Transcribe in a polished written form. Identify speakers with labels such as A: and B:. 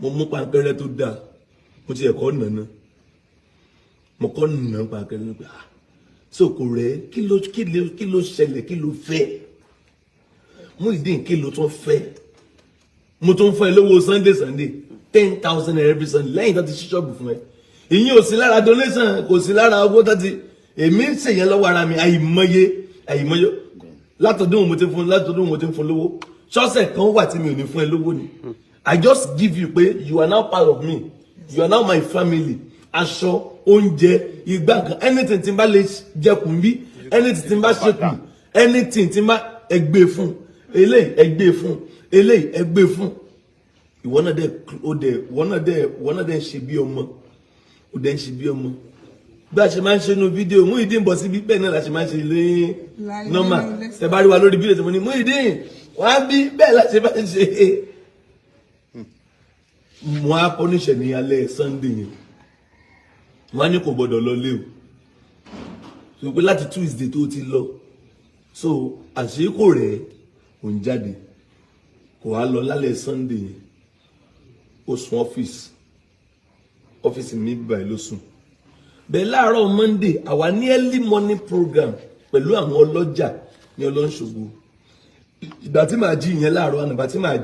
A: mo mú pankẹ́rẹ́ tó dáa mo ti ẹ̀kọ́ nàná mo kọ́ nà pankẹ́rẹ́ nípa sóko rẹ̀ kí ló ṣẹlẹ̀ kí ló fẹ́ Muyideen kí ló tún fẹ́ mo tún fẹ́ lówó Sunday 10,000 every Sunday lẹ́yìn tó ti ṣí ṣọ́ọ̀bù fún ẹ ìyẹn ò sí lára donation kò sí lára owó tó ti èmi ń ṣèyẹn lọ́wọ́ ara mi àìmọye látọdún mo ti fún lówó ṣọ́ọ̀ṣẹ̀ kan wà tí mi ò ní fún ẹ lówó ni I just give you pé you are now part of me you are now my family aṣọ oúnjẹ ìgbà kan anything tí n bá lè jẹkùn bí anything tí n bá ṣekùn anything tí n bá ẹgbẹ́ fún eléyìí ẹgbẹ́ fún eléyìí ẹgbẹ́ fún ìwọ náà dẹ̀ ń ṣe bí ọmọ ó dẹ̀ ń ṣe bí ọmọ bí a ṣe máa ń ṣe inú fídíò Muyideen bọ̀ sí bíbẹ̀ náà la ṣe máa ń ṣe lé nọ́mà ẹ bá rí wa lórí fídíò tí mo ní Muyideen wọ́n á bí bẹ́ẹ̀ la ṣe máa ń ṣe wọ́n á kọ́ níṣẹ́ ní alẹ́ Sunday yẹn wọ́n á ní kò gbọ́dọ̀ lọ lé o so pé láti Tuesday tó ti lọ so àṣíkò rẹ̀ ò ń jáde kò wá lọ lálẹ́ Sunday yẹn ó sùn ọ́fíìsì mi báyìí ló sùn bẹ́ẹ̀ láàárọ̀ Monday àwa ní early morning program pẹ̀lú àwọn ọlọ́jà ní Ọlọ́runṣogbo ìgbà tí màá jí ìyẹn láàárọ̀ àná ìgbà tí màá